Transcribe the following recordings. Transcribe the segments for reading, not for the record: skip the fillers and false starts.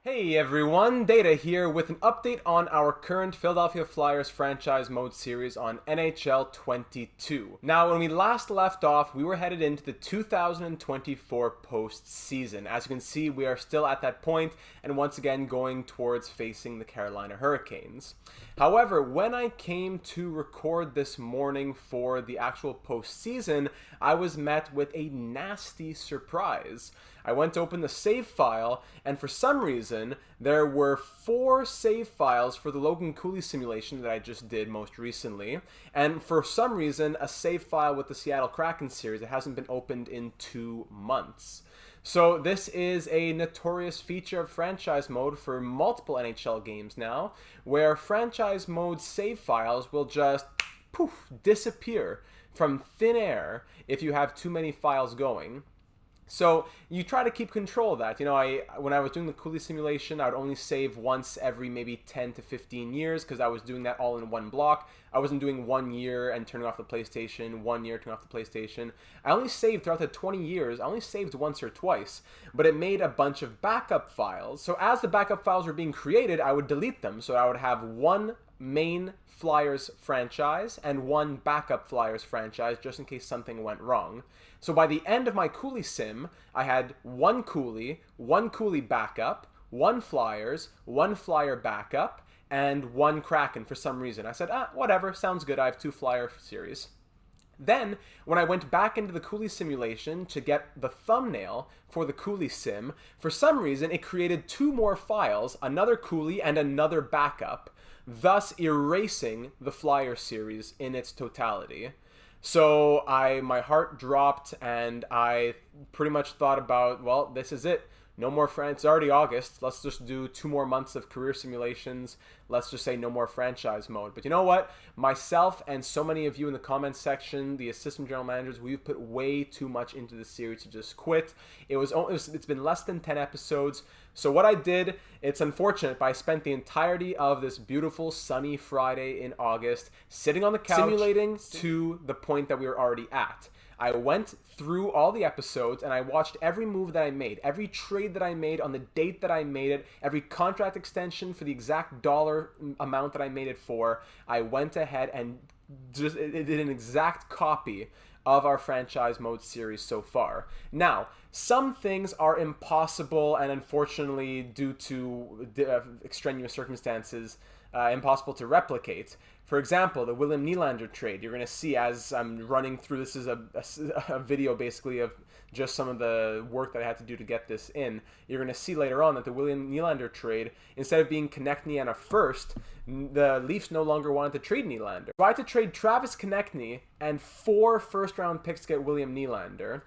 Hey everyone, Data here with an update on our current Philadelphia Flyers franchise mode series on NHL 22. Now, when we last left off, we were headed into the 2024 postseason. As you can see, we are still at that point and once again going towards facing the Carolina Hurricanes. However, when I came to record this morning for the actual postseason, I was met with a nasty surprise. I went to open the save file, and for some reason, there were 4 save files for the Logan Cooley simulation that I just did most recently, and for some reason, a save file with the Seattle Kraken series that hasn't been opened in 2 months. So this is a notorious feature of franchise mode for multiple NHL games now, where franchise mode save files will just poof, disappear from thin air if you have too many files going. So you try to keep control of that. When I was doing the Cooley simulation, I would only save once every maybe 10 to 15 years because I was doing that all in one block. I wasn't doing 1 year and turning off the PlayStation, 1 year turning off the PlayStation. I only saved throughout the 20 years, I only saved once or twice, but it made a bunch of backup files. So as the backup files were being created, I would delete them. So I would have one main Flyers franchise and one backup Flyers franchise just in case something went wrong. So by the end of my Cooley sim, I had one Cooley backup, one Flyers, one Flyer backup, and one Kraken for some reason. I said, whatever, sounds good, I have 2 Flyer series. Then, when I went back into the Cooley simulation to get the thumbnail for the Cooley sim, for some reason it created 2 more files, another Cooley and another backup, thus erasing the Flyer series in its totality. So my heart dropped and I pretty much thought about, well, this is it. No more it's already August. Let's just do 2 more months of career simulations. Let's just say no more franchise mode. But you know what? Myself and so many of you in the comments section, the assistant general managers, we've put way too much into the series to just quit. It's been less than 10 episodes. So what I did, it's unfortunate, but I spent the entirety of this beautiful sunny Friday in August sitting on the couch simulating to the point that we were already at. I went through all the episodes and I watched every move that I made, every trade that I made on the date that I made it, every contract extension for the exact dollar amount that I made it for. I went ahead and just did an exact copy of our franchise mode series so far. Now, some things are impossible and unfortunately due to extraneous circumstances impossible to replicate. For example, the William Nylander trade. You're going to see as I'm running through, this is a video basically of just some of the work that I had to do to get this in. You're going to see later on that the William Nylander trade, instead of being Konechny and a first, the Leafs no longer wanted to trade Nylander. So I had to trade Travis Konechny and 4 first-round picks to get William Nylander.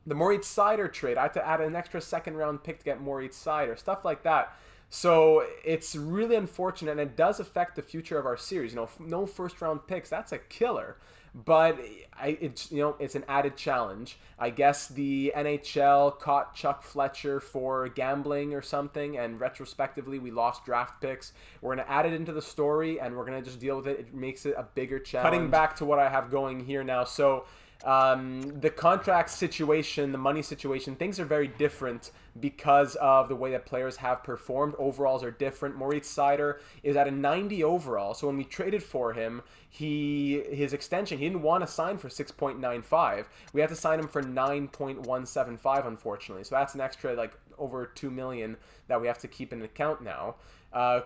The Moritz Seider trade, I had to add an extra second-round pick to get Moritz Seider, stuff like that. So it's really unfortunate, and it does affect the future of our series. No first-round picks, that's a killer. But it's an added challenge. I guess the NHL caught Chuck Fletcher for gambling or something, and retrospectively we lost draft picks. We're going to add it into the story, and we're going to just deal with it. It makes it a bigger challenge. Cutting back to what I have going here now. So the contract situation, the money situation, things are very different because of the way that players have performed. Overalls are different. Moritz Seider is at a 90 overall. So when we traded for him, his extension, he didn't want to sign for 6.95. We had to sign him for 9.175, unfortunately. So that's an extra over $2 million that we have to keep in account now.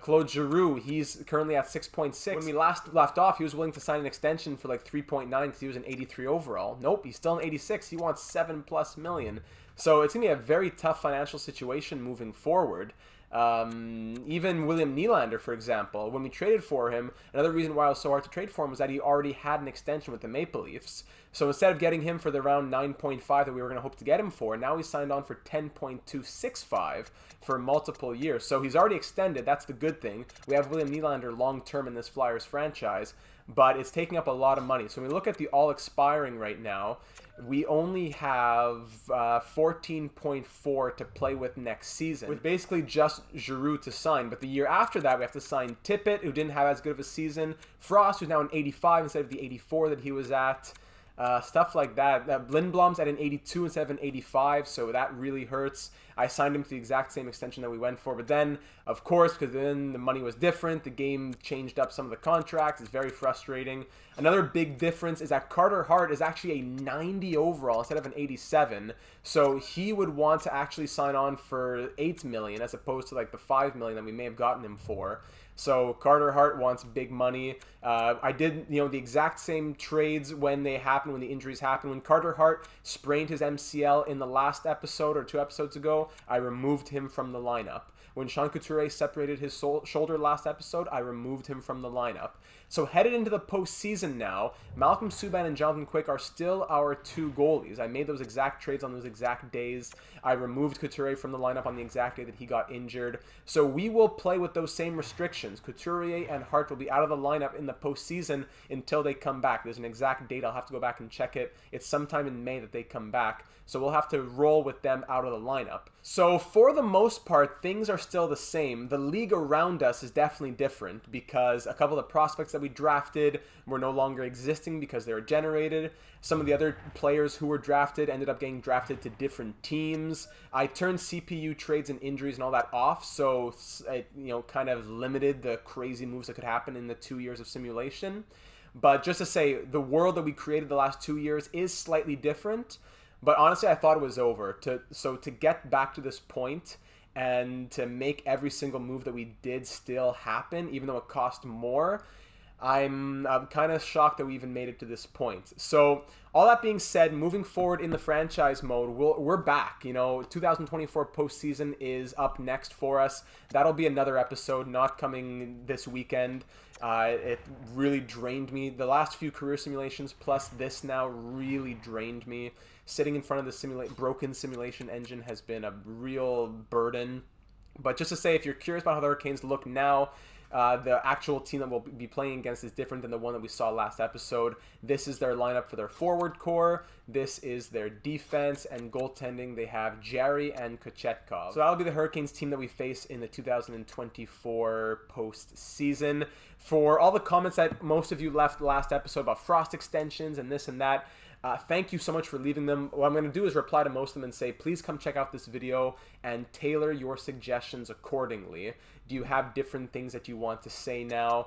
Claude Giroux, he's currently at 6.6. When we last left off, he was willing to sign an extension for 3.9 because he was an 83 overall. Nope, he's still an 86. He wants $7+ million. So it's going to be a very tough financial situation moving forward. Even William Nylander, for example, when we traded for him, another reason why it was so hard to trade for him was that he already had an extension with the Maple Leafs. So instead of getting him for the round 9.5 that we were going to hope to get him for, now he's signed on for 10.265 for multiple years. So he's already extended. That's the good thing. We have William Nylander long-term in this Flyers franchise, but it's taking up a lot of money. So when we look at the all expiring right now, we only have 14.4 to play with next season, with basically just Giroux to sign. But the year after that, we have to sign Tippett, who didn't have as good of a season, Frost, who's now an 85 instead of the 84 that he was at. stuff like that. Lindblom's at an 82 instead of an 85, so that really hurts. I signed him to the exact same extension that we went for, but then, of course, because then the money was different, the game changed up some of the contracts. It's very frustrating. Another big difference is that Carter Hart is actually a 90 overall instead of an 87, so he would want to actually sign on for 8 million as opposed to like the 5 million that we may have gotten him for. So Carter Hart wants big money. I did, the exact same trades when they happened, when the injuries happened. When Carter Hart sprained his MCL in the last episode or 2 episodes ago, I removed him from the lineup. When Sean Couturier separated his shoulder last episode, I removed him from the lineup. So headed into the postseason now, Malcolm Subban and Jonathan Quick are still our 2 goalies. I made those exact trades on those exact days. I removed Couturier from the lineup on the exact day that he got injured. So we will play with those same restrictions. Couturier and Hart will be out of the lineup in the postseason until they come back. There's an exact date. I'll have to go back and check it. It's sometime in May that they come back. So we'll have to roll with them out of the lineup. So for the most part, things are still the same. The league around us is definitely different because a couple of the prospects that we drafted were no longer existing because they were generated. Some of the other players who were drafted ended up getting drafted to different teams. I turned CPU trades and injuries and all that off, so it kind of limited the crazy moves that could happen in the 2 years of simulation. But just to say, the world that we created the last 2 years is slightly different. But honestly, I thought it was over. So to get back to this point and to make every single move that we did still happen, even though it cost more, I'm kind of shocked that we even made it to this point. So all that being said, moving forward in the franchise mode, we're back. 2024 postseason is up next for us. That'll be another episode, not coming this weekend. It really drained me. The last few career simulations plus this now really drained me. Sitting in front of the broken simulation engine has been a real burden. But just to say, if you're curious about how the Hurricanes look now, the actual team that we'll be playing against is different than the one that we saw last episode. This is their lineup for their forward core. This is their defense and goaltending. They have Jarry and Kochetkov. So that'll be the Hurricanes team that we face in the 2024 postseason. For all the comments that most of you left last episode about frost extensions and this and that, thank you so much for leaving them. What I'm going to do is reply to most of them and say, please come check out this video and tailor your suggestions accordingly. Do you have different things that you want to say now?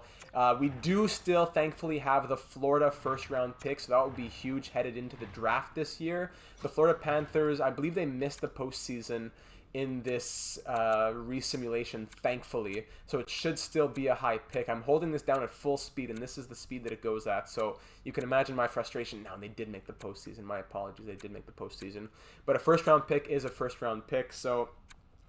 We do still, thankfully, have the Florida first-round pick, so that would be huge headed into the draft this year. The Florida Panthers, I believe they missed the postseason in this resimulation, thankfully, so it should still be a high pick. I'm holding this down at full speed, and this is the speed that it goes at, so you can imagine my frustration. Now, they did make the postseason. My apologies, they did make the postseason. But a first-round pick is a first-round pick, so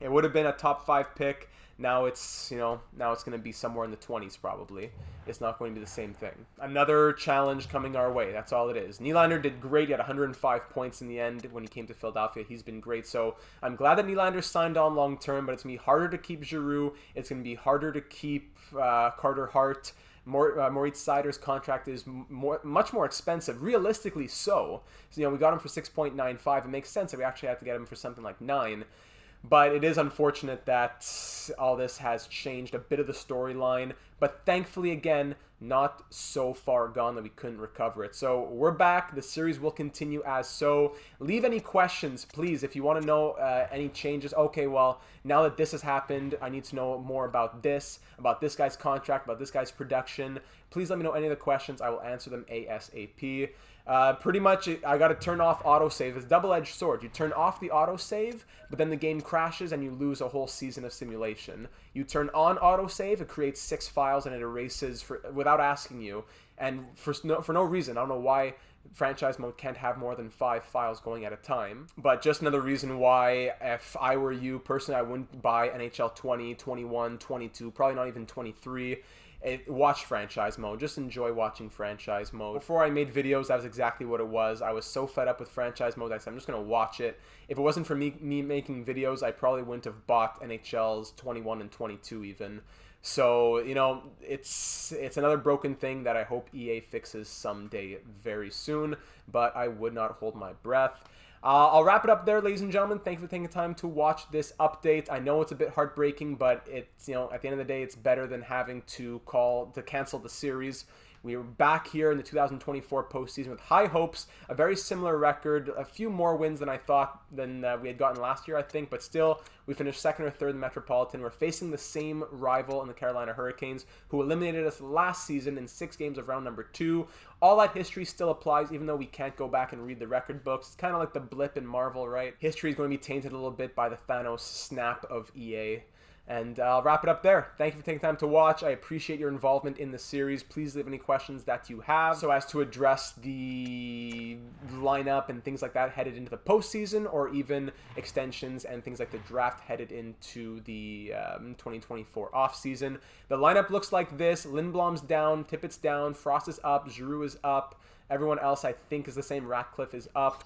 it would have been a top 5 pick. Now it's, now it's going to be somewhere in the 20s probably. It's not going to be the same thing. Another challenge coming our way. That's all it is. Nylander did great. He had 105 points in the end when he came to Philadelphia. He's been great. So I'm glad that Nylander signed on long term, but it's going to be harder to keep Giroux. It's going to be harder to keep Carter Hart. Moritz Seider's contract is much more expensive, realistically so. So, we got him for 6.95. It makes sense that we actually have to get him for something like 9. But it is unfortunate that all this has changed a bit of the storyline. But thankfully, again, not so far gone that we couldn't recover it. So we're back. The series will continue as so. Leave any questions, please, if you want to know any changes. Okay, well, now that this has happened, I need to know more about this guy's contract, about this guy's production. Please let me know any of the questions. I will answer them ASAP. Pretty much, I got to turn off autosave. It's a double-edged sword. You turn off the autosave, but then the game crashes and you lose a whole season of simulation. You turn on autosave, it creates 6 files and it erases without asking you, and for no reason. I don't know why franchise mode can't have more than 5 files going at a time. But just another reason why, if I were you personally, I wouldn't buy NHL 20, 21, 22, probably not even 23. Watch franchise mode. Just enjoy watching franchise mode. Before I made videos, that was exactly what it was. I was so fed up with franchise mode, I said, I'm just going to watch it. If it wasn't for me making videos, I probably wouldn't have bought NHL's 21 and 22 even. So, it's another broken thing that I hope EA fixes someday very soon, but I would not hold my breath. I'll wrap it up there, ladies and gentlemen. Thank you for taking the time to watch this update. I know it's a bit heartbreaking, but it's, at the end of the day, it's better than having to cancel the series. We were back here in the 2024 postseason with high hopes, a very similar record, a few more wins than I thought than we had gotten last year, I think, but still, we finished second or third in the Metropolitan. We're facing the same rival in the Carolina Hurricanes, who eliminated us last season in 6 games of round number 2. All that history still applies, even though we can't go back and read the record books. It's kind of like the blip in Marvel, right? History is going to be tainted a little bit by the Thanos snap of EA. And I'll wrap it up there. Thank you for taking time to watch. I appreciate your involvement in the series. Please leave any questions that you have so as to address the lineup and things like that headed into the postseason, or even extensions and things like the draft headed into the 2024 offseason. The lineup looks like this. Lindblom's down, Tippett's down, Frost is up, Giroux is up. Everyone else I think is the same. Ratcliffe is up.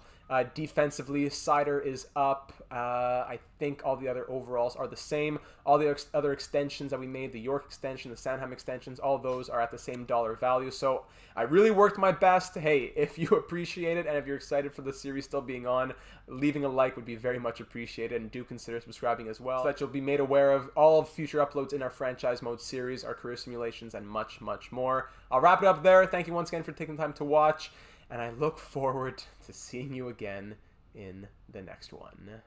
Defensively, Sider is up. I think all the other overalls are the same. All the other extensions that we made, the York extension, the Sandheim extensions, all those are at the same dollar value. So I really worked my best. Hey, if you appreciate it and if you're excited for the series still being on, leaving a like would be very much appreciated, and do consider subscribing as well, so that you'll be made aware of all of future uploads in our franchise mode series, our career simulations, and much, much more. I'll wrap it up there. Thank you once again for taking the time to watch, and I look forward to seeing you again in the next one.